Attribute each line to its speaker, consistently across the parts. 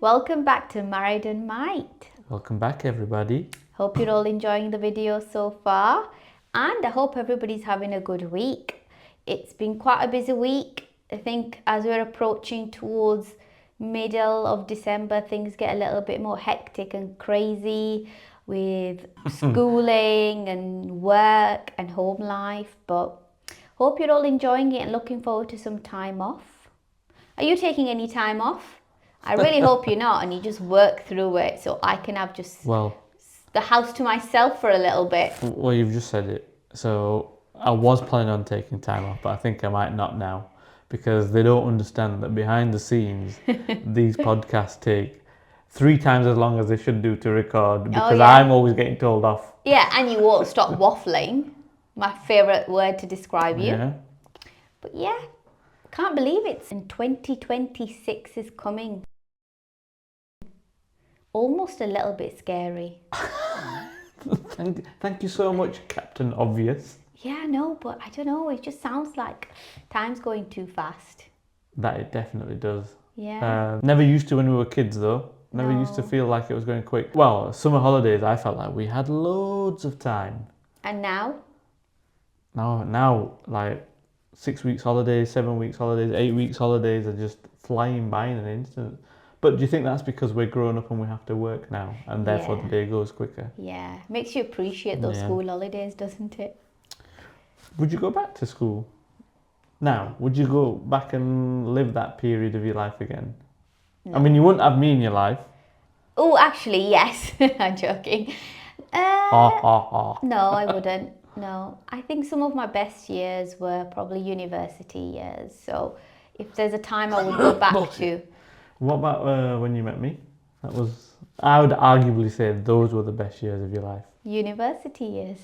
Speaker 1: Welcome back to Married and Might.
Speaker 2: Welcome back, everybody.
Speaker 1: Hope you're all enjoying the video so far, and I hope everybody's having a good week. It's been quite a busy week. I think as we're approaching towards middle of December, things get a little bit more hectic and crazy with schooling and work and home life, but hope you're all enjoying it and looking forward to some time off. Are you taking any time off? I really hope you're not, and you just work through it so I can have just the house to myself for a little bit.
Speaker 2: Well, you've just said it. So I was planning on taking time off, but I think I might not now because they don't understand that behind the scenes, these podcasts take 3 times as long as they should do to record because I'm always getting told off.
Speaker 1: Yeah, and you won't stop waffling. My favourite word to describe you.
Speaker 2: Yeah.
Speaker 1: But yeah, can't believe it's in 2026 is coming. Almost a little bit scary.
Speaker 2: Thank you so much, Captain Obvious.
Speaker 1: Yeah, no, but I don't know. It just sounds like time's going too fast.
Speaker 2: That it definitely does.
Speaker 1: Yeah.
Speaker 2: Never used to when we were kids, though. Never used to feel like it was going quick. Well, summer holidays, I felt like we had loads of time.
Speaker 1: And now?
Speaker 2: Now, like 6 weeks holidays, 7 weeks holidays, 8 weeks holidays are just flying by in an instant. But do you think that's because we're grown up and we have to work now and therefore the day goes quicker?
Speaker 1: Yeah, makes you appreciate those school holidays, doesn't it?
Speaker 2: Would you go back to school now? Would you go back and live that period of your life again? No. I mean, you wouldn't have me in your life.
Speaker 1: Oh, actually, yes. I'm joking. No, I wouldn't. No, I think some of my best years were probably university years. So if there's a time I would go back to.
Speaker 2: What about when you met me? I would arguably say those were the best years of your life.
Speaker 1: University years.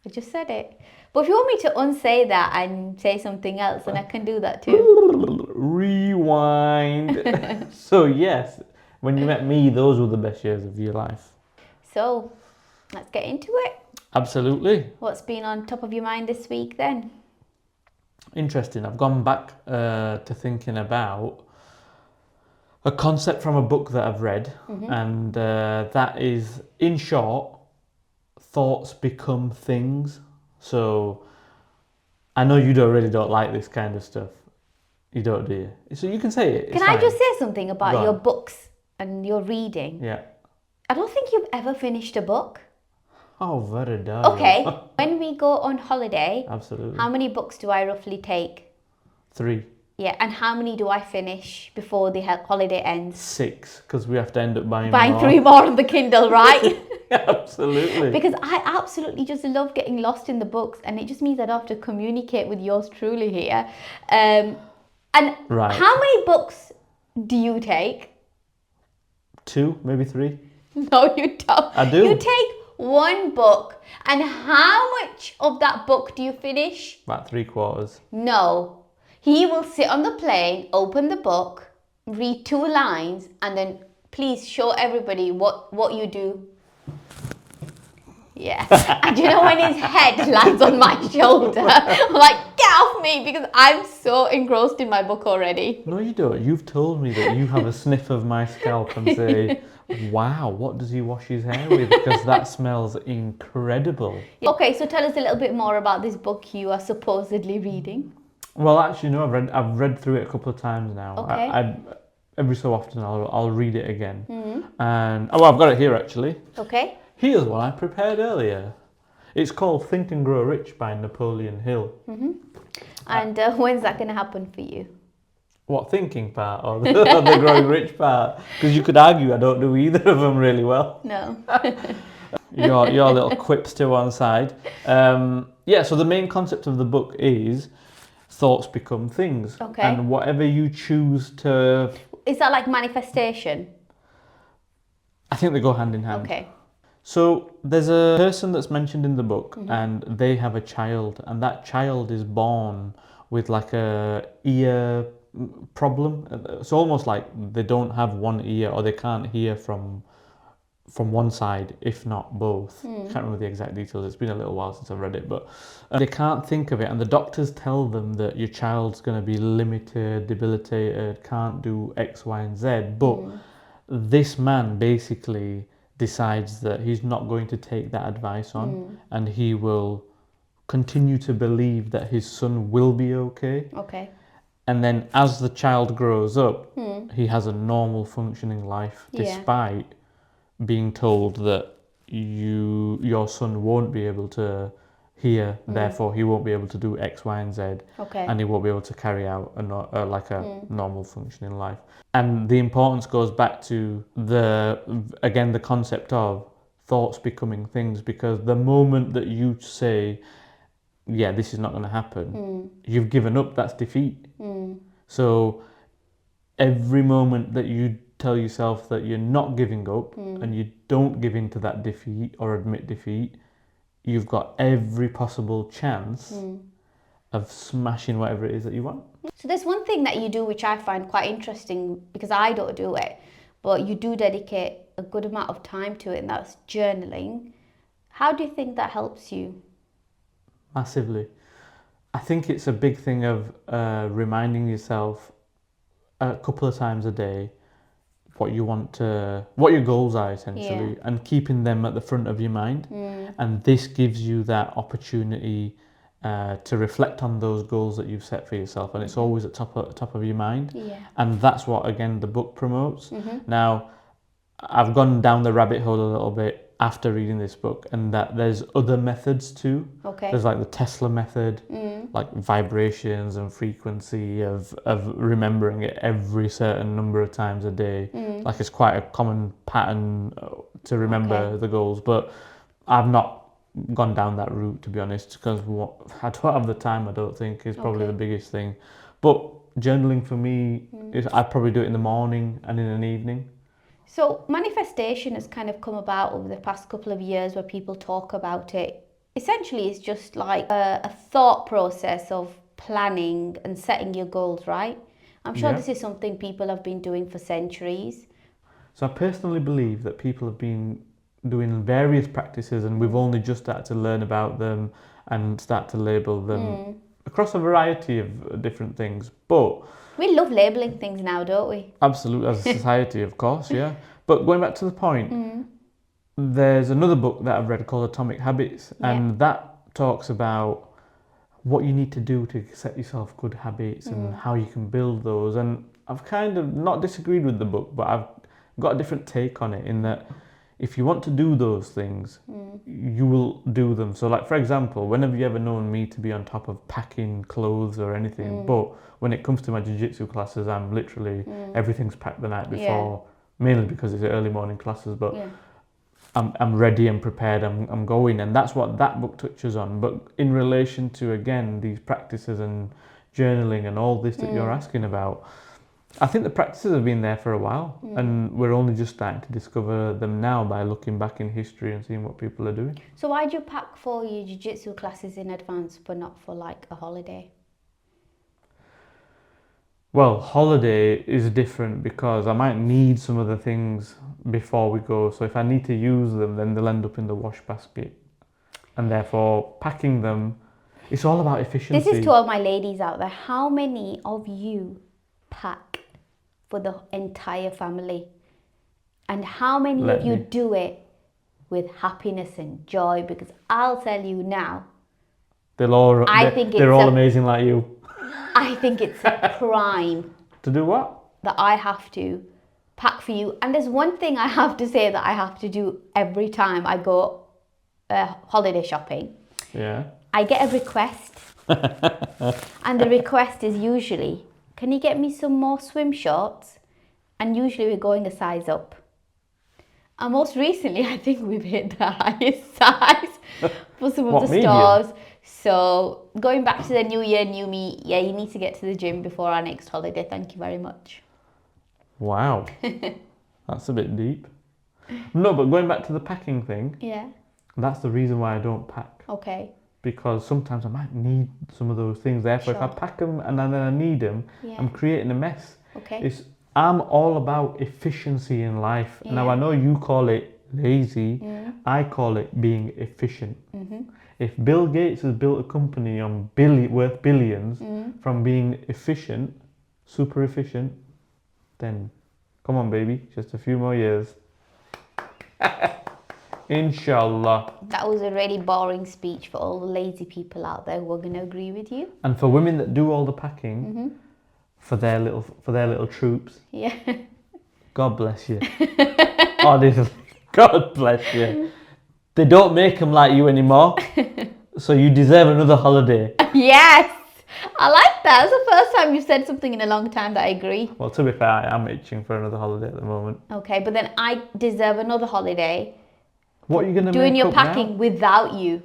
Speaker 1: I just said it. But if you want me to unsay that and say something else, then I can do that too.
Speaker 2: Rewind. So yes, when you met me, those were the best years of your life.
Speaker 1: So let's get into it.
Speaker 2: Absolutely.
Speaker 1: What's been on top of your mind this week then?
Speaker 2: Interesting. I've gone back to thinking about a concept from a book that I've read, and that is, in short, thoughts become things. So I know you really don't like this kind of stuff. You don't, do you? So you can say it.
Speaker 1: Can I just say something about your books and your reading?
Speaker 2: Yeah.
Speaker 1: I don't think you've ever finished a book.
Speaker 2: Oh, very dark.
Speaker 1: Okay. When we go on holiday,
Speaker 2: absolutely.
Speaker 1: How many books do I roughly take?
Speaker 2: 3.
Speaker 1: Yeah, and how many do I finish before the holiday ends?
Speaker 2: 6, because we have to end up buying
Speaker 1: 3 more on the Kindle, right?
Speaker 2: Absolutely.
Speaker 1: Because I absolutely just love getting lost in the books, and it just means I don't have to communicate with yours truly here. And how many books do you take? 2,
Speaker 2: maybe 3.
Speaker 1: No, you don't.
Speaker 2: I do.
Speaker 1: You take 1 book, and how much of that book do you finish?
Speaker 2: About 3/4.
Speaker 1: No. He will sit on the plane, open the book, read 2 lines, and then please show everybody what you do. Yeah. And you know when his head lands on my shoulder, I'm like, get off me, because I'm so engrossed in my book already.
Speaker 2: No, you don't. You've told me that you have a sniff of my scalp and say, wow, what does he wash his hair with? Because that smells incredible.
Speaker 1: Okay, so tell us a little bit more about this book you are supposedly reading.
Speaker 2: Well, actually, no, I've read through it a couple of times now.
Speaker 1: Okay.
Speaker 2: Every so often I'll read it again. And I've got it here actually.
Speaker 1: Okay.
Speaker 2: Here's one I prepared earlier. It's called Think and Grow Rich by Napoleon Hill.
Speaker 1: And when's that going to happen for you?
Speaker 2: What, thinking part or the growing rich part? Because you could argue I don't do either of them really well.
Speaker 1: No.
Speaker 2: your little quips to one side. So the main concept of the book is thoughts become things.
Speaker 1: Okay.
Speaker 2: And whatever you choose to...
Speaker 1: Is that like manifestation?
Speaker 2: I think they go hand in hand.
Speaker 1: Okay.
Speaker 2: So there's a person that's mentioned in the book and they have a child, and that child is born with like a ear problem. It's almost like they don't have one ear, or they can't hear from one side, if not both. Can't remember the exact details. It's been a little while since I've read it, but they can't think of it, and the doctors tell them that your child's going to be limited, debilitated, can't do X, Y, and Z, but this man basically decides that he's not going to take that advice on, and he will continue to believe that his son will be okay.
Speaker 1: Okay.
Speaker 2: And then as the child grows up, he has a normal functioning life,
Speaker 1: Yeah.
Speaker 2: despite being told that your son won't be able to hear, therefore he won't be able to do X, Y, and Z,
Speaker 1: Okay.
Speaker 2: and he won't be able to carry out a normal functioning life. And the importance goes back to the concept of thoughts becoming things, because the moment that you say, yeah, this is not going to happen, you've given up, that's defeat. So every moment that you tell yourself that you're not giving up and you don't give in to that defeat or admit defeat, you've got every possible chance of smashing whatever it is that you want.
Speaker 1: So there's one thing that you do which I find quite interesting, because I don't do it, but you do dedicate a good amount of time to it, and that's journaling. How do you think that helps you?
Speaker 2: Massively. I think it's a big thing of reminding yourself a couple of times a day what your goals are, essentially,
Speaker 1: Yeah.
Speaker 2: and keeping them at the front of your mind. And this gives you that opportunity to reflect on those goals that you've set for yourself, and it's always at top of your mind.
Speaker 1: Yeah.
Speaker 2: And that's what, again, the book promotes. Now, I've gone down the rabbit hole a little bit after reading this book, and that there's other methods too.
Speaker 1: Okay.
Speaker 2: There's like the Tesla method, like vibrations and frequency of remembering it every certain number of times a day. Like it's quite a common pattern to remember the goals, but I've not gone down that route, to be honest, because I don't have the time, I don't think, is probably the biggest thing. But journaling for me is, I probably do it in the morning and in an evening.
Speaker 1: So manifestation has kind of come about over the past couple of years where people talk about it. Essentially, it's just like a thought process of planning and setting your goals, right? I'm sure this is something people have been doing for centuries.
Speaker 2: So I personally believe that people have been doing various practices, and we've only just started to learn about them and start to label them across a variety of different things. But
Speaker 1: We love labeling things now, don't we?
Speaker 2: absolutely, as a society, of course, yeah. But going back to the point, there's another book that I've read called Atomic Habits, and that talks about what you need to do to set yourself good habits and how you can build those. And I've kind of not disagreed with the book, but I've got a different take on it, in that if you want to do those things, you will do them. So, like, for example, when have you ever known me to be on top of packing clothes or anything? But when it comes to my jiu-jitsu classes, I'm literally, everything's packed the night before, mainly because it's early morning classes, but I'm ready and prepared, I'm going. And that's what that book touches on. But in relation to, again, these practices and journaling and all this that you're asking about, I think the practices have been there for a while, and we're only just starting to discover them now by looking back in history and seeing what people are doing.
Speaker 1: So why do you pack for your jiu-jitsu classes in advance but not for like a holiday?
Speaker 2: Well, holiday is different because I might need some of the things before we go. So if I need to use them, then they'll end up in the wash basket. And therefore, packing them, it's all about efficiency.
Speaker 1: This is to all my ladies out there. How many of you pack for the entire family? And how many of you do it with happiness and joy? Because I'll tell you now,
Speaker 2: they're all amazing like you.
Speaker 1: I think it's a crime
Speaker 2: To do what?
Speaker 1: that I have to pack for you. And there's one thing I have to say that I have to do every time I go holiday shopping.
Speaker 2: Yeah.
Speaker 1: I get a request, and the request is usually, can you get me some more swim shorts? And usually we're going a size up. And most recently, I think we've hit the highest size for some of the
Speaker 2: medium?
Speaker 1: stores. So going back to the new year, new me, yeah, you need to get to the gym before our next holiday. Thank you very much.
Speaker 2: Wow. That's a bit deep. No, but going back to the packing thing,
Speaker 1: Yeah.
Speaker 2: that's the reason why I don't pack.
Speaker 1: Okay.
Speaker 2: Because sometimes I might need some of those things. Therefore, if I pack them and then I need them, I'm creating a mess.
Speaker 1: Okay.
Speaker 2: I'm all about efficiency in life. Now, I know you call it lazy. I call it being efficient. If Bill Gates has built a company on worth billions from being efficient, super efficient, then Come on, baby. Just a few more years. Inshallah.
Speaker 1: That was a really boring speech for all the lazy people out there who are going to agree with you.
Speaker 2: And for women that do all the packing for their little troops,
Speaker 1: Yeah.
Speaker 2: God bless you. Honestly, God bless you. They don't make them like you anymore, so you deserve another holiday.
Speaker 1: Yes. I like that. It's the first time you've said something in a long time that I agree.
Speaker 2: Well, to be fair, I am itching for another holiday at the moment.
Speaker 1: Okay, but then I deserve another holiday.
Speaker 2: What are you going to
Speaker 1: Doing
Speaker 2: make
Speaker 1: your
Speaker 2: up
Speaker 1: packing
Speaker 2: now?
Speaker 1: without you.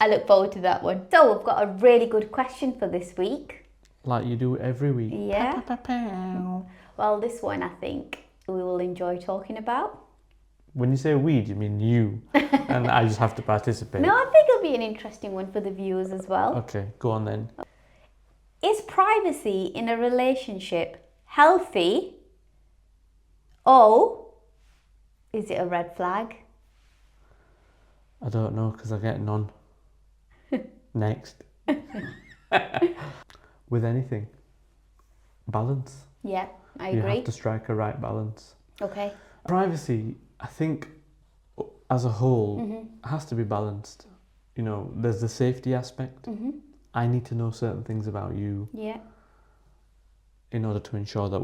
Speaker 1: I look forward to that one. So we've got a really good question for this week.
Speaker 2: Like you do every week.
Speaker 1: Yeah. Well, this one I think we will enjoy talking about.
Speaker 2: When you say we, do you mean you? And I just have to participate.
Speaker 1: No, I think it'll be an interesting one for the viewers as well.
Speaker 2: Okay, go on then.
Speaker 1: Is privacy in a relationship healthy, or is it a red flag?
Speaker 2: I don't know because I get none. Next. With anything. Balance.
Speaker 1: Yeah, I
Speaker 2: You
Speaker 1: agree.
Speaker 2: have to strike a right balance.
Speaker 1: Okay.
Speaker 2: Privacy, I think, as a whole, has to be balanced. You know, there's the safety aspect. I need to know certain things about you
Speaker 1: Yeah.
Speaker 2: in order to ensure that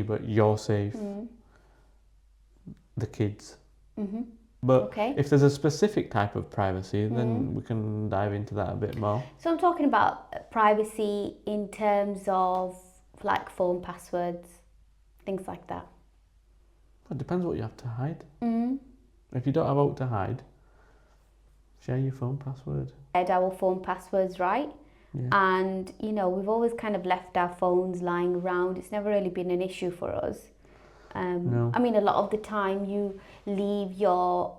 Speaker 2: but you're safe, the kids. But
Speaker 1: Okay.
Speaker 2: if there's a specific type of privacy, then we can dive into that a bit more.
Speaker 1: So I'm talking about privacy in terms of like phone passwords, things like that.
Speaker 2: It depends what you have to hide. If you don't have out to hide, share your phone password.
Speaker 1: Had our phone passwords right.
Speaker 2: Yeah.
Speaker 1: And, you know, we've always kind of left our phones lying around. It's never really been an issue for us.
Speaker 2: No.
Speaker 1: I mean, a lot of the time you leave your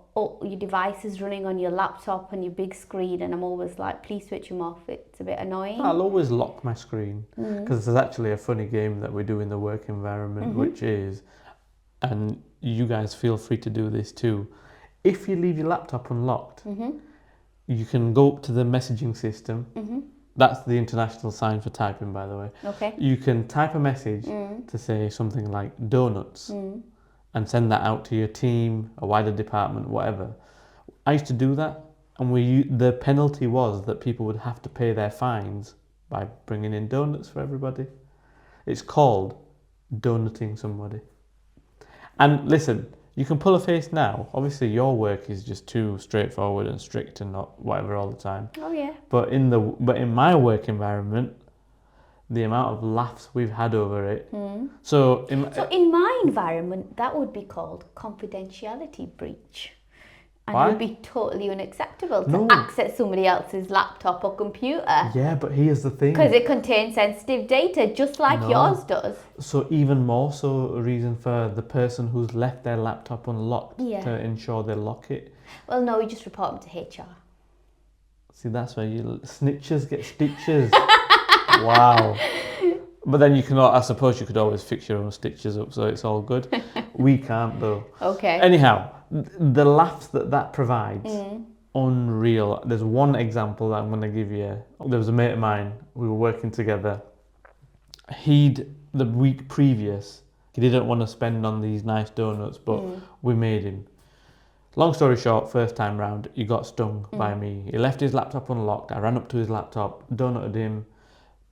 Speaker 1: devices running on your laptop and your big screen, and I'm always like, please switch them off. It's a bit annoying.
Speaker 2: I'll always lock my screen because there's actually a funny game that we do in the work environment, which is, and you guys feel free to do this too, if you leave your laptop unlocked, you can go up to the messaging system. That's the international sign for typing, by the way.
Speaker 1: Okay.
Speaker 2: You can type a message to say something like donuts and send that out to your team, a wider department, whatever. I used to do that, and the penalty was that people would have to pay their fines by bringing in donuts for everybody. It's called donuting somebody. And listen, you can pull a face now. Obviously, your work is just too straightforward and strict and not whatever all the time.
Speaker 1: Oh, yeah.
Speaker 2: But in my work environment, the amount of laughs we've had over it. So
Speaker 1: in my environment, that would be called confidentiality breach. And
Speaker 2: Why?
Speaker 1: it would be totally unacceptable to
Speaker 2: No.
Speaker 1: access somebody else's laptop or computer.
Speaker 2: yeah, but here's the thing.
Speaker 1: Because it contains sensitive data, just like
Speaker 2: No.
Speaker 1: yours does.
Speaker 2: So even more so a reason for the person who's left their laptop unlocked
Speaker 1: Yeah.
Speaker 2: to ensure they lock it.
Speaker 1: Well, no, we just report them to HR.
Speaker 2: See, that's where snitches get stitches. Wow. But then I suppose you could always fix your own stitches up, so it's all good. We can't though.
Speaker 1: Okay.
Speaker 2: Anyhow, the laughs that provides, unreal. There's one example that I'm going to give you. There was a mate of mine, we were working together. The week previous, he didn't want to spend on these nice donuts, but we made him. Long story short, first time round, he got stung by me. He left his laptop unlocked. I ran up to his laptop, donutted him,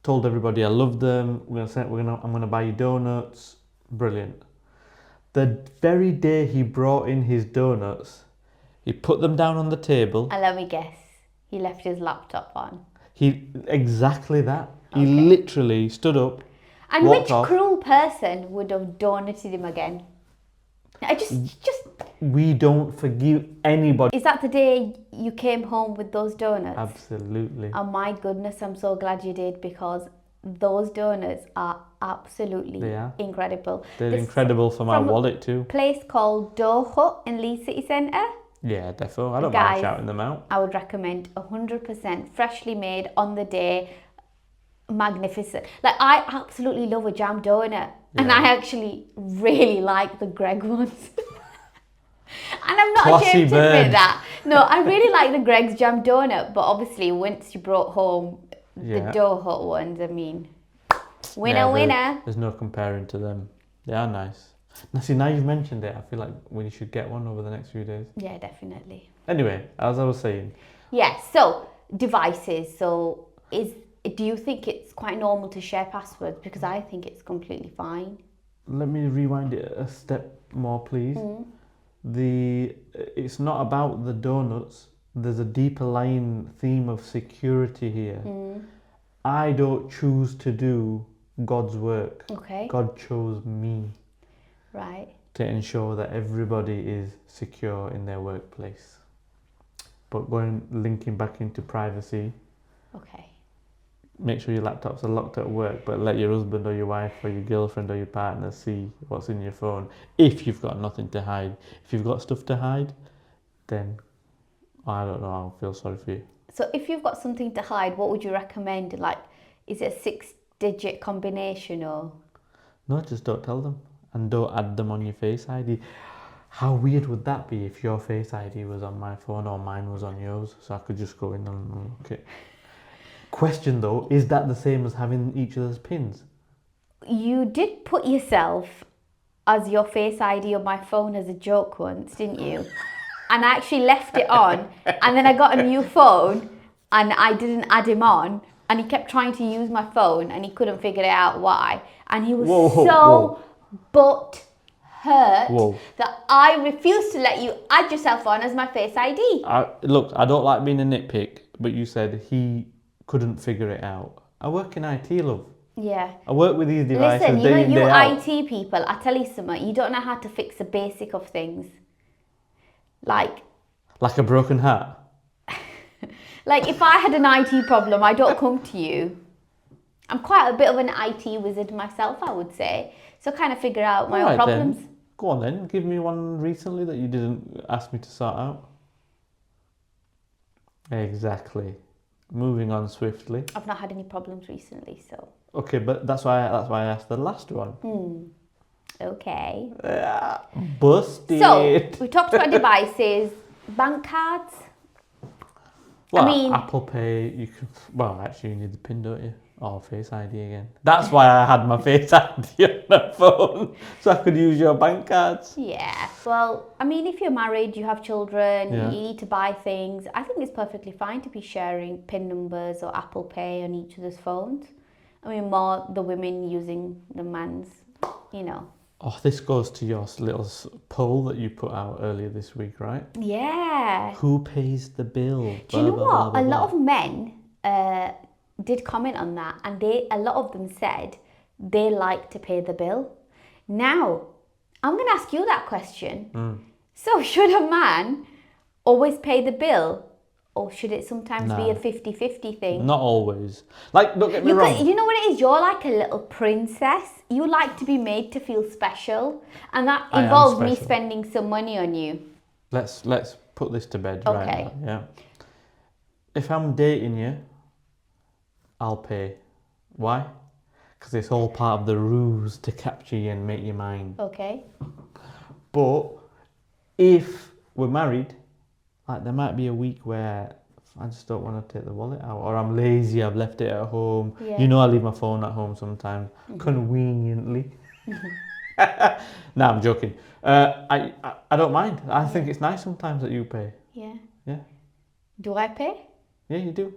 Speaker 2: told everybody I loved them. I'm gonna buy you donuts. Brilliant. The very day he brought in his donuts, he put them down on the table.
Speaker 1: And let me guess, he left his laptop on.
Speaker 2: Exactly that. He
Speaker 1: Okay.
Speaker 2: literally stood up.
Speaker 1: And
Speaker 2: walked
Speaker 1: which
Speaker 2: off.
Speaker 1: cruel person would have donated him again? I just,
Speaker 2: We don't forgive anybody.
Speaker 1: is that the day you came home with those donuts?
Speaker 2: Absolutely.
Speaker 1: Oh my goodness, I'm so glad you did, because those donuts are absolutely
Speaker 2: They are.
Speaker 1: incredible.
Speaker 2: They're
Speaker 1: This
Speaker 2: incredible for my
Speaker 1: from a
Speaker 2: wallet too.
Speaker 1: place called Dough Hut in Leeds City Centre.
Speaker 2: Yeah, defo. I don't
Speaker 1: Guys,
Speaker 2: mind shouting them out.
Speaker 1: I would recommend 100%, freshly made on the day, magnificent. Like, I absolutely love a jam donut, and
Speaker 2: Yeah.
Speaker 1: I actually really like the Greg ones. And I'm not
Speaker 2: Classy
Speaker 1: ashamed to
Speaker 2: bird.
Speaker 1: admit that. No, I really like the Greg's jam donut, but obviously once you brought home the
Speaker 2: Yeah.
Speaker 1: Dough Hut ones, I mean, winner,
Speaker 2: Yeah,
Speaker 1: winner.
Speaker 2: There's no comparing to them. They are nice. Now, see, now you've mentioned it, I feel like we should get one over the next few days.
Speaker 1: Yeah, definitely.
Speaker 2: Anyway, as I was saying,
Speaker 1: Yeah, so devices. So do you think it's quite normal to share passwords? Because I think it's completely fine.
Speaker 2: let me rewind it a step more, please. It's not about the donuts. There's a deeper lying theme of security here. I don't choose to do God's work.
Speaker 1: Okay.
Speaker 2: God chose me
Speaker 1: Right.
Speaker 2: to ensure that everybody is secure in their workplace. But linking back into privacy,
Speaker 1: Okay.
Speaker 2: make sure your laptops are locked at work, but let your husband or your wife or your girlfriend or your partner see what's in your phone if you've got nothing to hide. If you've got stuff to hide, then I don't know, I'll feel sorry for you.
Speaker 1: So if you've got something to hide, what would you recommend? Like, is it a 6-digit combination or?
Speaker 2: No, just don't tell them and don't add them on your Face ID. How weird would that be if your Face ID was on my phone or mine was on yours, so I could just go in and look it. Question though, is that the same as having each other's pins?
Speaker 1: You did put yourself as your Face ID on my phone as a joke once, didn't you? And I actually left it on, and then I got a new phone and I didn't add him on, and he kept trying to use my phone and he couldn't figure it out why. And he was so butt hurt that I refused to let you add yourself on as my Face ID.
Speaker 2: Look, I don't like being a nitpick, but you said he couldn't figure it out. I work in IT, love.
Speaker 1: Yeah.
Speaker 2: I work with these devices
Speaker 1: Listen,
Speaker 2: day in,
Speaker 1: you
Speaker 2: day out.
Speaker 1: IT people, I tell you something, you don't know how to fix the basic of things. Like
Speaker 2: a broken hat.
Speaker 1: Like if I had an IT problem, I don't come to you. I'm quite a bit of an IT wizard myself, I would say. So I kind of figure out my own problems.
Speaker 2: Then. Go on then, give me one recently that you didn't ask me to sort out. Exactly. Moving on swiftly.
Speaker 1: I've not had any problems recently, so.
Speaker 2: Okay, but that's why I asked the last one.
Speaker 1: Okay.
Speaker 2: Busted.
Speaker 1: So we talked about devices, bank cards.
Speaker 2: Well,
Speaker 1: I mean,
Speaker 2: Apple Pay, you can. Well, actually, you need the PIN, don't you? Or Face ID again. That's why I had my Face ID on the phone, so I could use your bank cards.
Speaker 1: Yeah. Well, I mean, if you're married, you have children,
Speaker 2: Yeah.
Speaker 1: you need to buy things. I think it's perfectly fine to be sharing PIN numbers or Apple Pay on each other's phones. I mean, more the women using the man's, you know.
Speaker 2: Oh, this goes to your little poll that you put out earlier this week, right?
Speaker 1: Yeah.
Speaker 2: Who pays the bill?
Speaker 1: Do you know what? A lot of men did comment on that, and a lot of them said they like to pay the bill. Now, I'm going to ask you that question. So, should a man always pay the bill, or should it sometimes be a 50-50 thing?
Speaker 2: Not always. Like, don't get me wrong.
Speaker 1: You know what it is? You're like a little princess. You like to be made to feel special, and that involves me spending some money on you.
Speaker 2: Let's put this to bed right
Speaker 1: Okay.
Speaker 2: now. Yeah. If I'm dating you, I'll pay. Why? Because it's all part of the ruse to capture you and make you mine.
Speaker 1: Okay.
Speaker 2: But if we're married, like there might be a week where I just don't want to take the wallet out, or I'm lazy, I've left it at home.
Speaker 1: Yeah.
Speaker 2: You know, I leave my phone at home sometimes, conveniently. No, I'm joking. I don't mind. I think it's nice sometimes that you pay.
Speaker 1: Yeah.
Speaker 2: Yeah.
Speaker 1: Do I pay?
Speaker 2: Yeah, you do.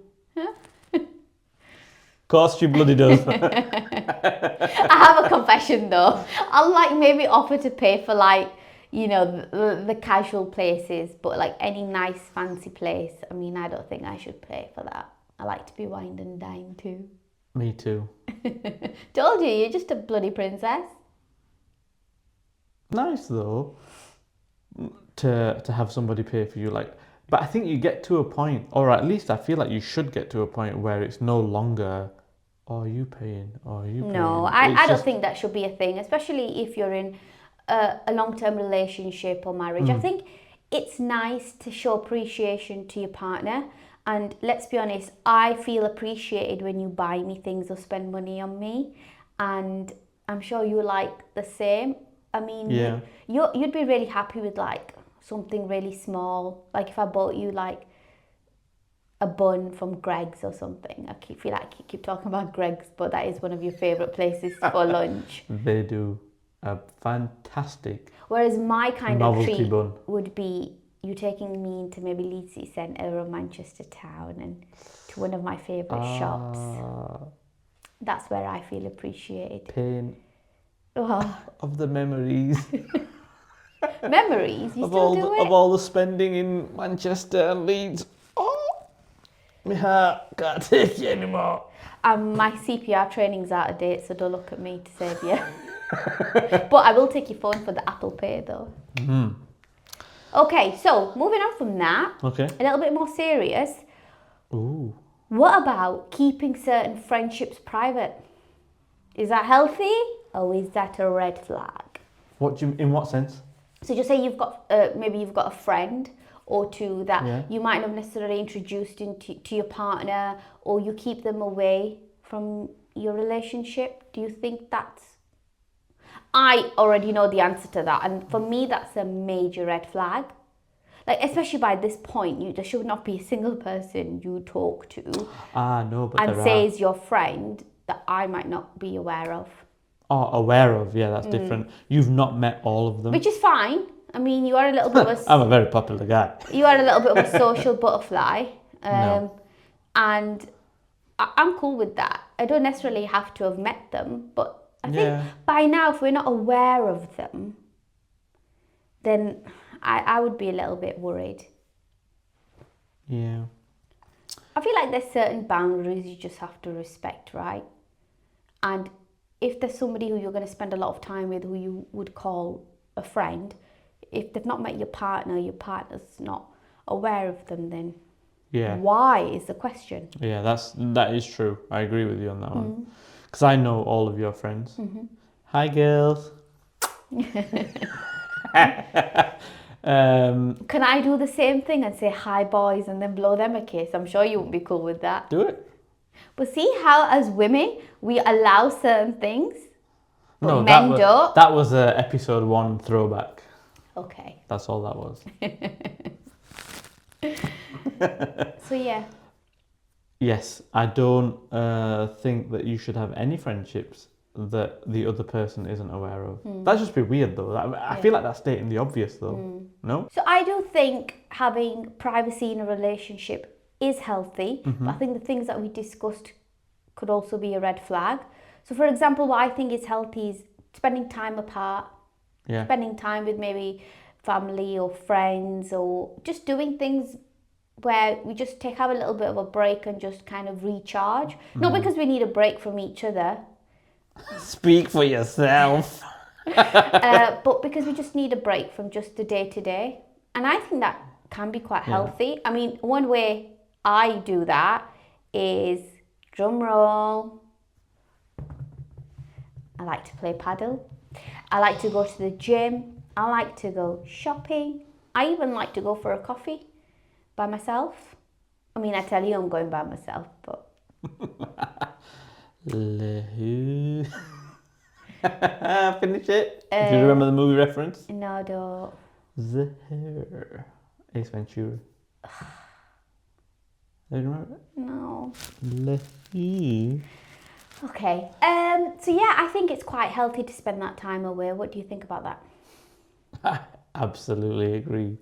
Speaker 2: Of course you bloody does.
Speaker 1: I have a confession though. I'll like maybe offer to pay for like, you know, the casual places, but like any nice fancy place, I mean, I don't think I should pay for that. I like to be wined and dined too.
Speaker 2: Me too.
Speaker 1: Told you, you're just a bloody princess.
Speaker 2: Nice though, to have somebody pay for you, like, but I think you get to a point, or at least I feel like you should get to a point where it's no longer, oh, are you paying, or are you paying?
Speaker 1: No, I don't think that should be a thing, especially if you're in a long-term relationship or marriage. I think it's nice to show appreciation to your partner, and let's be honest, I feel appreciated when you buy me things or spend money on me, and I'm sure you like the same. I mean,
Speaker 2: yeah.
Speaker 1: You'd be really happy with like something really small, like if I bought you like a bun from Greg's or something. I feel like you keep talking about Greg's, but that is one of your favourite places for lunch.
Speaker 2: They do. a fantastic
Speaker 1: Whereas my kind of
Speaker 2: novelty
Speaker 1: treat
Speaker 2: bun.
Speaker 1: would be you taking me into maybe Leeds City Centre or Manchester Town and to one of my favourite shops. That's where I feel appreciated.
Speaker 2: Pain
Speaker 1: Oh,
Speaker 2: of the memories.
Speaker 1: memories, you still do
Speaker 2: Of
Speaker 1: it?
Speaker 2: all the spending in Manchester and Leeds. Oh, my heart can't take it anymore.
Speaker 1: My CPR training's out of date, so don't look at me to save you. But I will take your phone for the Apple Pay though. Okay, so moving on from that,
Speaker 2: Okay.
Speaker 1: a little bit more serious.
Speaker 2: Ooh.
Speaker 1: What about keeping certain friendships private? Is that healthy or is that a red flag?
Speaker 2: In what sense?
Speaker 1: So just say you've got maybe you've got a friend or two that
Speaker 2: Yeah.
Speaker 1: you might not have necessarily introduced into to your partner, or you keep them away from your relationship. Do you think that's? I already know the answer to that, and for me, that's a major red flag. Like, especially by this point, there should not be a single person you talk to
Speaker 2: No, but
Speaker 1: and
Speaker 2: there
Speaker 1: say
Speaker 2: are.
Speaker 1: is your friend that I might not be aware of.
Speaker 2: Oh, aware of. Yeah, that's different. You've not met all of them.
Speaker 1: Which is fine. I mean, you are a little bit of
Speaker 2: I'm a very popular guy.
Speaker 1: you are a little bit of a social butterfly,
Speaker 2: No.
Speaker 1: and I'm cool with that. I don't necessarily have to have met them, but I think by now, if we're not aware of them, then I would be a little bit worried.
Speaker 2: Yeah.
Speaker 1: I feel like there's certain boundaries you just have to respect, right? And if there's somebody who you're going to spend a lot of time with, who you would call a friend, if they've not met your partner's not aware of them, then why is the question?
Speaker 2: Yeah, that is true. I agree with you on that one. Because I know all of your friends. Hi, girls.
Speaker 1: Can I do the same thing and say hi, boys, and then blow them a kiss? I'm sure you wouldn't be cool with that.
Speaker 2: Do it.
Speaker 1: But see how, as women, we allow certain things, but
Speaker 2: No,
Speaker 1: men don't.
Speaker 2: that was a episode 1 throwback.
Speaker 1: Okay.
Speaker 2: That's all that was.
Speaker 1: So yeah.
Speaker 2: Yes, I don't think that you should have any friendships that the other person isn't aware of. That'd just be weird though. I feel like that's stating the obvious though. No?
Speaker 1: So I do think having privacy in a relationship is healthy, but I think the things that we discussed could also be a red flag. So for example, what I think is healthy is spending time apart, spending time with maybe family or friends, or just doing things where we just have a little bit of a break and just kind of recharge. Not because we need a break from each other,
Speaker 2: Speak for yourself.
Speaker 1: but because we just need a break from just the day to day. And I think that can be quite healthy. I mean, one way I do that is, drum roll, I like to play paddle. I like to go to the gym. I like to go shopping. I even like to go for a coffee by myself. I mean, I tell you I'm going by myself, but...
Speaker 2: Finish it. Do you remember the movie reference?
Speaker 1: No, I don't.
Speaker 2: The hair. Ace Ventura. Do you remember it?
Speaker 1: No.
Speaker 2: Lehi.
Speaker 1: Okay. So yeah, I think it's quite healthy to spend that time away. What do you think about that?
Speaker 2: I absolutely agree.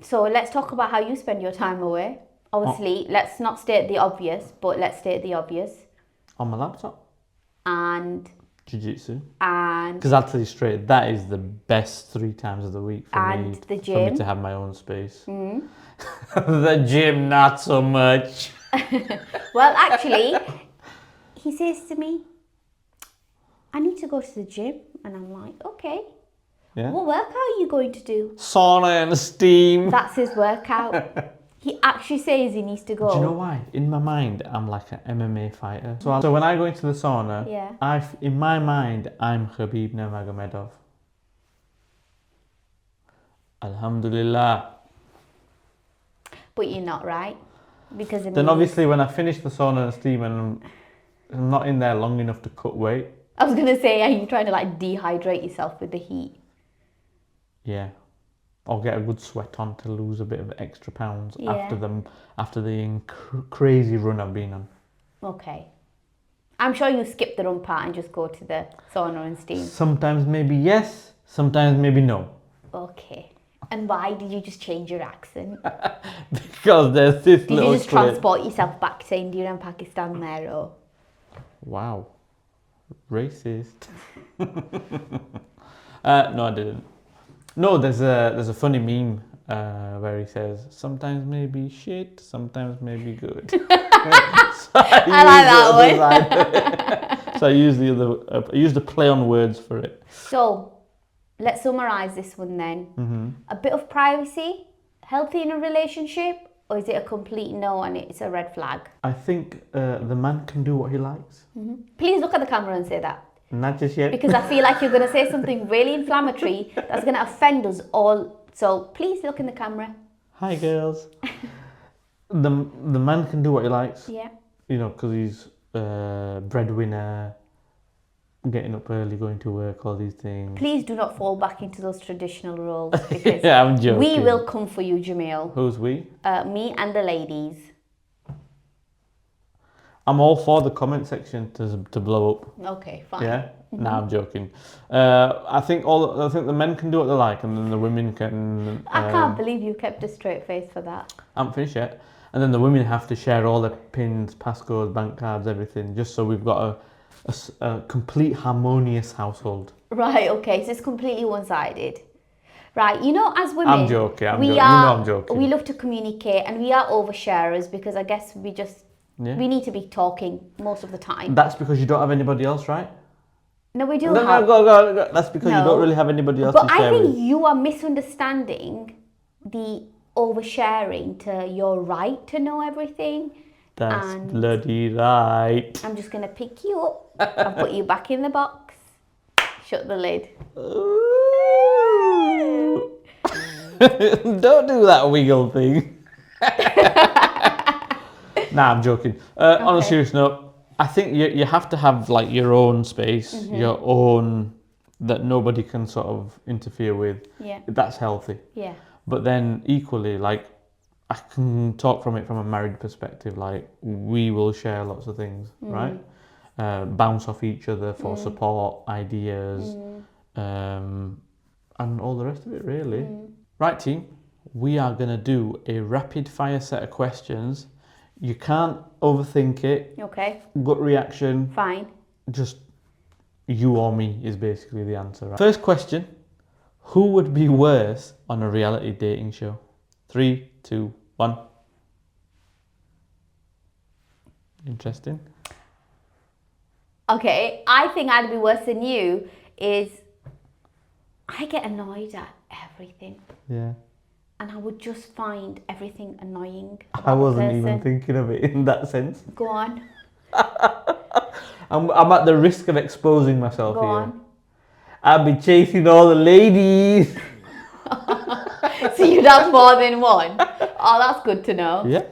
Speaker 1: So let's talk about how you spend your time away. Obviously, let's not state the obvious, but let's state the obvious.
Speaker 2: On my laptop.
Speaker 1: And
Speaker 2: Jiu-jitsu.
Speaker 1: and
Speaker 2: Because I'll tell you straight, that is the best 3 times of the week for
Speaker 1: And
Speaker 2: me.
Speaker 1: the
Speaker 2: For
Speaker 1: gym.
Speaker 2: me to have my own space. The gym, not so much.
Speaker 1: well, actually, he says to me, I need to go to the gym. And I'm like, okay.
Speaker 2: Yeah.
Speaker 1: What workout are you going to do?
Speaker 2: Sauna and steam.
Speaker 1: That's his workout. He actually says he needs to go.
Speaker 2: Do you know why? In my mind, I'm like an MMA fighter. So when I go into the sauna, in my mind, I'm Khabib Nurmagomedov. Alhamdulillah.
Speaker 1: But you're not, right? Because
Speaker 2: Then obviously when I finish the sauna and steam and I'm not in there long enough to cut weight.
Speaker 1: I was going to say, are you trying to like dehydrate yourself with the heat?
Speaker 2: Yeah. Or get a good sweat on to lose a bit of extra pounds after the crazy run I've been on.
Speaker 1: Okay. I'm sure you skip the run part and just go to the sauna and steam.
Speaker 2: Sometimes maybe yes, sometimes maybe no.
Speaker 1: Okay. And why did you just change your accent?
Speaker 2: Because there's this
Speaker 1: Did
Speaker 2: little
Speaker 1: you just
Speaker 2: clip.
Speaker 1: transport yourself back to India and Pakistan there, or?
Speaker 2: Wow. Racist. No, I didn't. No, there's a funny meme where he says, sometimes maybe shit, sometimes maybe good.
Speaker 1: I like that
Speaker 2: one. So I used the play on words for it.
Speaker 1: So, let's summarise this one then. A bit of privacy, healthy in a relationship, or is it a complete no and it's a red flag?
Speaker 2: I think the man can do what he likes.
Speaker 1: Please look at the camera and say that.
Speaker 2: Not just yet.
Speaker 1: Because I feel like you're going to say something really inflammatory that's going to offend us all. So please look in the camera.
Speaker 2: Hi, girls. The man can do what he likes.
Speaker 1: Yeah.
Speaker 2: You know, because he's breadwinner, getting up early, going to work, all these things.
Speaker 1: Please do not fall back into those traditional roles because
Speaker 2: Yeah, I'm joking.
Speaker 1: we will come for you, Jamil.
Speaker 2: Who's we?
Speaker 1: Me and the ladies.
Speaker 2: I'm all for the comment section to blow up.
Speaker 1: Okay, fine.
Speaker 2: Yeah. Nah, I'm joking. I think the men can do what they like, and then the women can.
Speaker 1: I can't believe you kept a straight face for that.
Speaker 2: I haven't finished yet. And then the women have to share all their pins, passcodes, bank cards, everything, just so we've got a complete harmonious household.
Speaker 1: Right. Okay. So it's completely one-sided. Right. You know, as women,
Speaker 2: I'm joking. I'm joking.
Speaker 1: We love to communicate, and we are oversharers because I guess we need to be talking most of the time.
Speaker 2: That's because you don't have anybody else, right?
Speaker 1: No, we do
Speaker 2: No,
Speaker 1: have.
Speaker 2: go. That's because you
Speaker 1: No.
Speaker 2: don't really have anybody else
Speaker 1: But
Speaker 2: to share
Speaker 1: I think
Speaker 2: with.
Speaker 1: you are misunderstanding the oversharing to your right to know everything.
Speaker 2: That's
Speaker 1: and
Speaker 2: bloody right.
Speaker 1: I'm just going to pick you up and put you back in the box. Shut the lid.
Speaker 2: Don't do that wiggle thing. Nah, I'm joking. On a serious note, I think you have to have like your own space, your own that nobody can sort of interfere with.
Speaker 1: Yeah.
Speaker 2: That's healthy.
Speaker 1: Yeah.
Speaker 2: But then equally, like I can talk from a married perspective. Like we will share lots of things, right? Bounce off each other for support, ideas, and all the rest of it, really. Right, team. We are gonna do a rapid fire set of questions. You can't overthink it.
Speaker 1: Okay.
Speaker 2: Gut reaction.
Speaker 1: Fine.
Speaker 2: Just you or me is basically the answer. Right? First question. Who would be worse on a reality dating show? 3, 2, 1. Interesting.
Speaker 1: Okay. I think I'd be worse than you is I get annoyed at everything.
Speaker 2: Yeah.
Speaker 1: And I would just find everything annoying.
Speaker 2: I wasn't even thinking of it in that sense.
Speaker 1: Go on.
Speaker 2: I'm at the risk of exposing myself
Speaker 1: Go
Speaker 2: here.
Speaker 1: on.
Speaker 2: I'll be chasing all the ladies.
Speaker 1: So you'd have more than one. Oh, that's good to know.
Speaker 2: Yeah.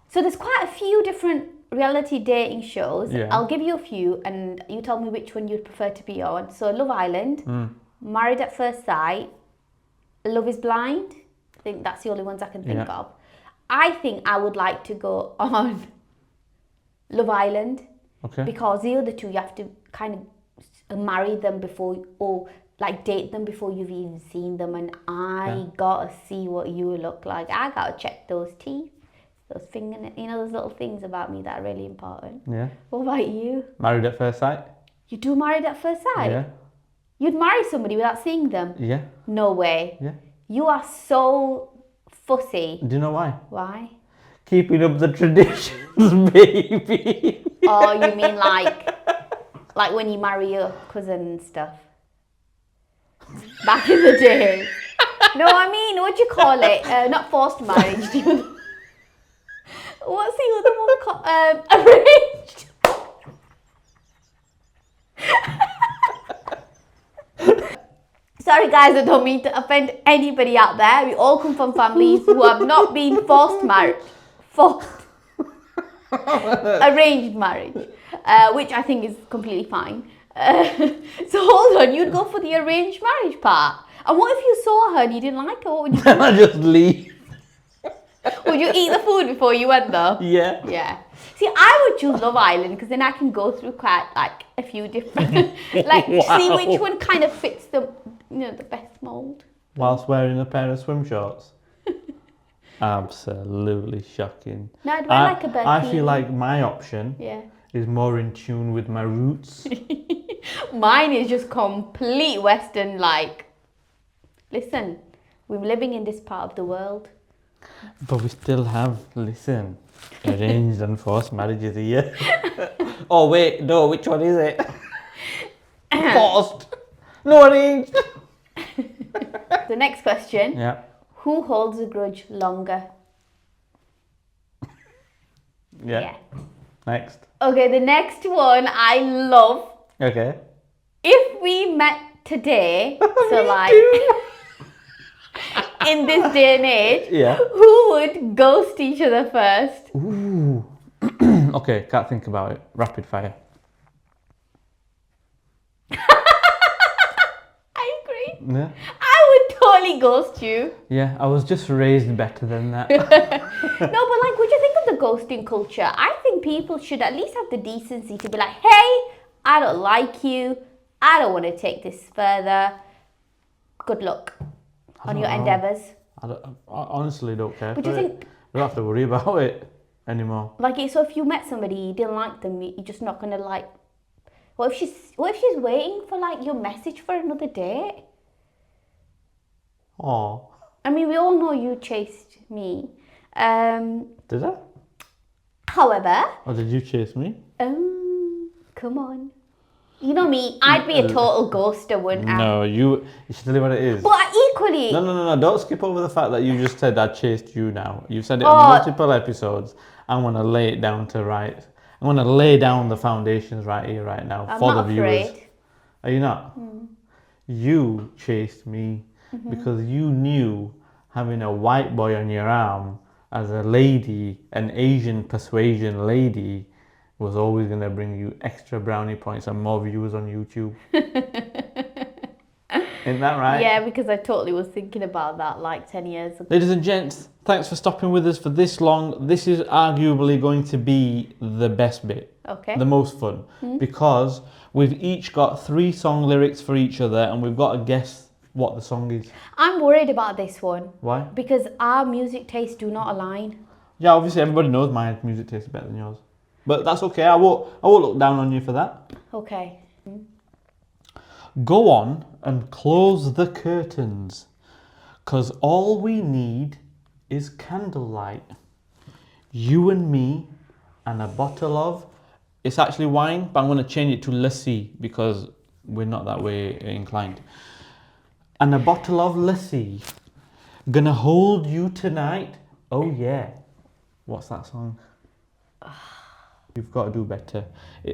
Speaker 1: So there's quite a few different reality dating shows.
Speaker 2: Yeah.
Speaker 1: I'll give you a few and you tell me which one you'd prefer to be on. So Love Island, Married at First Sight, Love is Blind. I think that's the only ones I can think of. I think I would like to go on Love Island.
Speaker 2: Okay.
Speaker 1: Because the other two, you have to kind of marry them before, or like date them before you've even seen them. And I gotta see what you look like. I gotta check those teeth, those fingernails, those little things about me that are really important.
Speaker 2: Yeah.
Speaker 1: What about you?
Speaker 2: Married at First Sight?
Speaker 1: You do Married at First Sight?
Speaker 2: Yeah.
Speaker 1: You'd marry somebody without seeing them?
Speaker 2: Yeah.
Speaker 1: No way.
Speaker 2: Yeah.
Speaker 1: You are so fussy.
Speaker 2: Do you know why?
Speaker 1: Why?
Speaker 2: Keeping up the traditions, baby.
Speaker 1: Oh, you mean like when you marry your cousin and stuff? Back in the day. No, I mean, what do you call it? Not forced marriage. What's the other one called? Arranged. Sorry guys, I don't mean to offend anybody out there. We all come from families who have not been forced marriage. Arranged marriage, which I think is completely fine. So hold on, you'd go for the arranged marriage part. And what if you saw her and you didn't like her? What would you do?
Speaker 2: I just leave.
Speaker 1: Would you eat the food before you went though?
Speaker 2: Yeah.
Speaker 1: Yeah. See, I would choose Love Island because then I can go through quite like a few different, like see which one kind of fits the, the best mold.
Speaker 2: Whilst wearing a pair of swim shorts. Absolutely shocking.
Speaker 1: No, I'd wear like a bikini.
Speaker 2: I feel like my option
Speaker 1: Yeah.
Speaker 2: is more in tune with my roots.
Speaker 1: Mine is just complete Western. Like, listen, we're living in this part of the world.
Speaker 2: But we still have, listen, arranged and forced marriages here. Oh wait, no, which one is it? Forced. No, arranged.
Speaker 1: The next question.
Speaker 2: Yeah.
Speaker 1: Who holds a grudge longer?
Speaker 2: Yeah. Next.
Speaker 1: Okay, the next one I love.
Speaker 2: Okay.
Speaker 1: If we met today, so like in this day and age,
Speaker 2: Yeah.
Speaker 1: who would ghost each other first?
Speaker 2: Ooh. Okay, can't think about it. Rapid fire.
Speaker 1: I agree.
Speaker 2: Yeah.
Speaker 1: I would totally ghost you.
Speaker 2: Yeah, I was just raised better than that.
Speaker 1: No, but like, what do you think of the ghosting culture? I think people should at least have the decency to be like, hey, I don't like you. I don't want to take this further. Good luck on your endeavours.
Speaker 2: I honestly don't care.
Speaker 1: But do you think,
Speaker 2: We don't have to worry about it anymore.
Speaker 1: like, so if you met somebody, you didn't like them, you're just not gonna like. What if she's waiting for like your message for another date?
Speaker 2: Oh,
Speaker 1: I mean, we all know you chased me.
Speaker 2: did I?
Speaker 1: However,
Speaker 2: Or did you chase me?
Speaker 1: come on. You know me, I'd be a total ghoster, wouldn't I?
Speaker 2: No, you should tell you what it is.
Speaker 1: But equally,
Speaker 2: No, don't skip over the fact that you just said I chased you now. You've said it on
Speaker 1: Oh.
Speaker 2: multiple episodes. I'm going to lay it down to right. I'm going to lay down the foundations right here, right now
Speaker 1: I'm
Speaker 2: for
Speaker 1: not
Speaker 2: the viewers.
Speaker 1: afraid.
Speaker 2: Are you not? You chased me because you knew having a white boy on your arm as a lady, an Asian persuasion lady, was always going to bring you extra brownie points and more views on YouTube. Isn't that right?
Speaker 1: Yeah, because I totally was thinking about that like 10 years ago.
Speaker 2: Ladies and gents, thanks for stopping with us for this long. This is arguably going to be the best bit.
Speaker 1: Okay.
Speaker 2: The most fun. Because we've each got 3 song lyrics for each other and we've got to guess what the song is.
Speaker 1: I'm worried about this one
Speaker 2: Why?
Speaker 1: because our music tastes do not align.
Speaker 2: Yeah, obviously everybody knows my music tastes better than yours. But that's okay. I won't look down on you for that.
Speaker 1: Okay.
Speaker 2: Go on and close the curtains, 'cause all we need is candlelight. You and me and a bottle of, it's actually wine, but I'm going to change it to lassi because we're not that way inclined. And a bottle of lassi. Gonna hold you tonight. Oh yeah. What's that song? You've got to do better.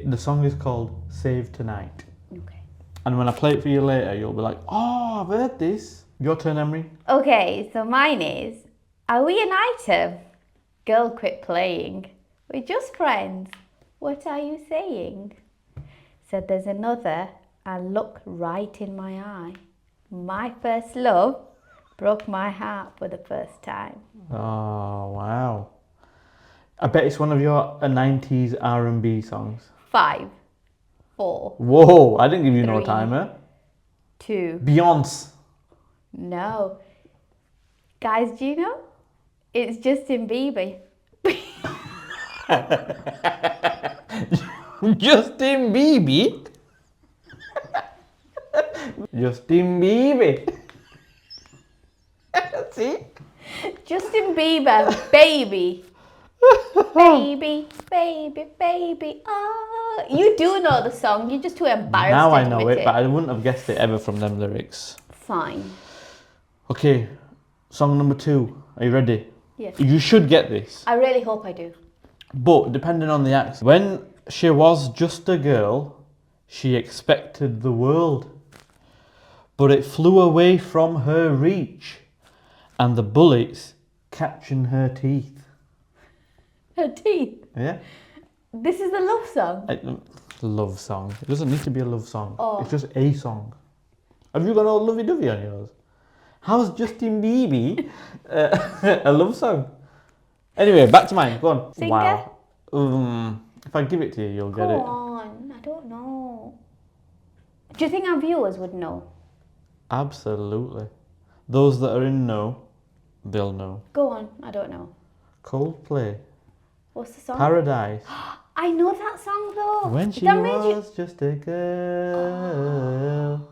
Speaker 2: The song is called Save Tonight.
Speaker 1: Okay.
Speaker 2: And when I play it for you later, you'll be like, oh, I've heard this. Your turn, Amreen.
Speaker 1: Okay, so mine is, are we an item? Girl, quit playing. We're just friends. What are you saying? Said there's another and look right in my eye. My first love broke my heart for the first time.
Speaker 2: Oh, wow. I bet it's one of your 90s R&B songs.
Speaker 1: 5, 4,
Speaker 2: Whoa, I didn't give you no
Speaker 1: 3.
Speaker 2: timer.
Speaker 1: 2.
Speaker 2: Beyonce.
Speaker 1: No. Guys, do you know? It's Justin Bieber.
Speaker 2: Justin Bieber. Justin Bieber. See?
Speaker 1: Justin Bieber, baby. Baby, baby, baby. Oh, you do know the song. You're just too embarrassed
Speaker 2: Now
Speaker 1: to
Speaker 2: I know
Speaker 1: admit
Speaker 2: it, but I wouldn't have guessed it ever from them lyrics.
Speaker 1: Fine.
Speaker 2: Okay, song number 2. Are you ready?
Speaker 1: Yes.
Speaker 2: You should get this.
Speaker 1: I really hope I do.
Speaker 2: But depending on the accent. When she was just a girl, she expected the world. But it flew away from her reach, and the bullets catching her teeth.
Speaker 1: Her teeth.
Speaker 2: Yeah?
Speaker 1: This is a love song.
Speaker 2: Love song. It doesn't need to be a love song.
Speaker 1: Oh.
Speaker 2: It's just a song. Have you got all lovey-dovey on yours? How's Justin Bieber a love song? Anyway, back to mine. Go on.
Speaker 1: Singer?
Speaker 2: Wow. If I give it to you, you'll get
Speaker 1: Go
Speaker 2: it.
Speaker 1: on. I don't know. Do you think our viewers would know?
Speaker 2: Absolutely. Those that are in know, they'll know.
Speaker 1: Go on. I don't know.
Speaker 2: Coldplay.
Speaker 1: What's the song?
Speaker 2: Paradise.
Speaker 1: I know that song though.
Speaker 2: When she
Speaker 1: That made
Speaker 2: was just a girl.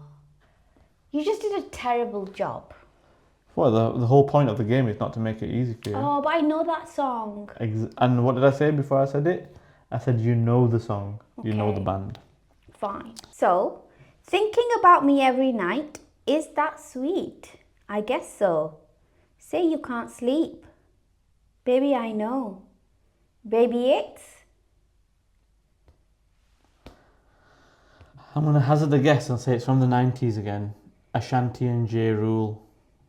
Speaker 1: You just did a terrible job.
Speaker 2: Well, the whole point of the game is not to make it easy for you.
Speaker 1: Oh, but I know that song.
Speaker 2: And what did I say before I said it? I said you know the song. You know the
Speaker 1: Okay.
Speaker 2: band.
Speaker 1: Fine. So, thinking about me every night, is that sweet? I guess so. Say you can't sleep. Baby, I know. Baby, it's...
Speaker 2: I'm going to hazard a guess and say it's from the 90s again. Ashanti and J. Rule.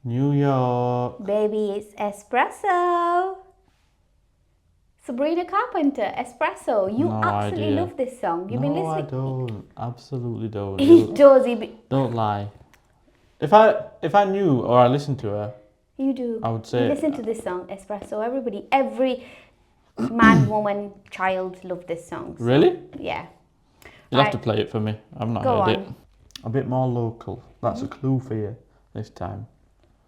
Speaker 2: New York.
Speaker 1: Baby, it's Espresso. Sabrina Carpenter, Espresso. You
Speaker 2: No
Speaker 1: absolutely
Speaker 2: idea.
Speaker 1: love this song. You've been
Speaker 2: No, I
Speaker 1: listening.
Speaker 2: don't. Absolutely don't.
Speaker 1: He does.
Speaker 2: Don't lie. If I knew or I listened to her,
Speaker 1: You do.
Speaker 2: I would say-
Speaker 1: You listen to this song, Espresso. Every man, woman, child love this song. So,
Speaker 2: really?
Speaker 1: yeah.
Speaker 2: You'll have
Speaker 1: Right.
Speaker 2: to play it for me. I've not
Speaker 1: Go
Speaker 2: heard it.
Speaker 1: on.
Speaker 2: A bit more local. That's a clue for you this time.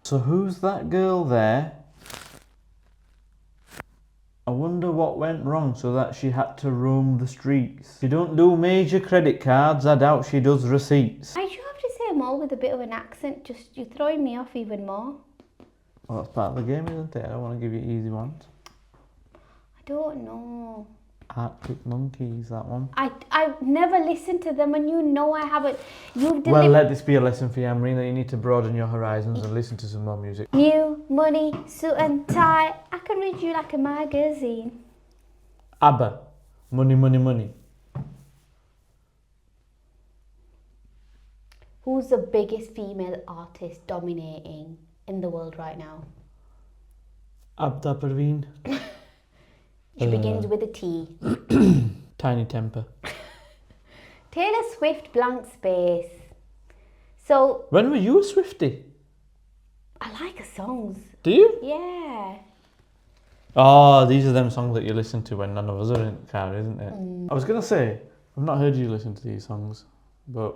Speaker 2: So who's that girl there? I wonder what went wrong so that she had to roam the streets. She don't do major credit cards. I doubt she does receipts.
Speaker 1: I do have to say more with a bit of an accent. Just you're throwing me off even more.
Speaker 2: Well, that's part of the game, isn't it? I don't want to give you easy ones.
Speaker 1: I don't know.
Speaker 2: Arctic Monkeys, that one.
Speaker 1: I've never listened to them, and you know I haven't. You've
Speaker 2: Well,
Speaker 1: delivered
Speaker 2: let this be a lesson for you, Amreen, that you need to broaden your horizons and listen to some more music.
Speaker 1: new money, suit and tie. I can read you like a magazine.
Speaker 2: ABBA. Money, money, money.
Speaker 1: Who's the biggest female artist dominating in the world right now?
Speaker 2: Abda Parveen.
Speaker 1: She begins with a T.
Speaker 2: Tiny Temper.
Speaker 1: Taylor Swift, blank space. So
Speaker 2: When were you a Swiftie?
Speaker 1: I like her songs.
Speaker 2: Do you?
Speaker 1: Yeah.
Speaker 2: Oh, these are them songs that you listen to when none of us are in the car, isn't it? I was going to say, I've not heard you listen to these songs, but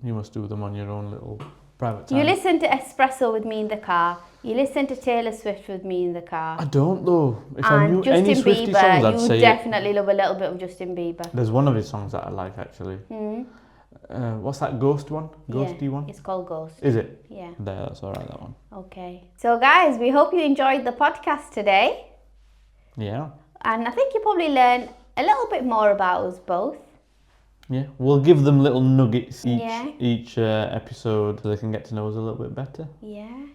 Speaker 2: you must do them on your own little private time.
Speaker 1: You listen to Espresso with me in the car. You listen to Taylor Swift with me in the car.
Speaker 2: I don't though. If I
Speaker 1: And
Speaker 2: knew
Speaker 1: Justin
Speaker 2: any Swiftie
Speaker 1: Bieber,
Speaker 2: songs, I'd
Speaker 1: you
Speaker 2: say it.
Speaker 1: definitely love a little bit of Justin Bieber.
Speaker 2: There's one of his songs that I like actually. What's that Ghost one? Ghosty
Speaker 1: Yeah,
Speaker 2: one?
Speaker 1: it's called Ghost.
Speaker 2: Is it?
Speaker 1: Yeah.
Speaker 2: There, that's alright, that one.
Speaker 1: Okay. So guys, we hope you enjoyed the podcast today.
Speaker 2: Yeah.
Speaker 1: And I think you probably learned a little bit more about us both.
Speaker 2: Yeah. We'll give them little nuggets
Speaker 1: Yeah.
Speaker 2: each episode so they can get to know us a little bit better.
Speaker 1: Yeah.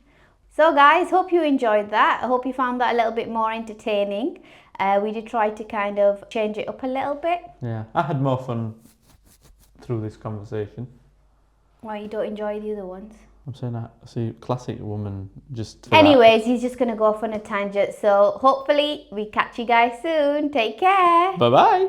Speaker 1: So guys, hope you enjoyed that. I hope you found that a little bit more entertaining. We did try to kind of change it up a little bit.
Speaker 2: Yeah. I had more fun through this conversation.
Speaker 1: Why you don't enjoy the other ones?
Speaker 2: I'm saying that, see, classic woman just... for that.
Speaker 1: Anyways, he's just going to go off on a tangent. So hopefully we catch you guys soon. Take care.
Speaker 2: Bye-bye.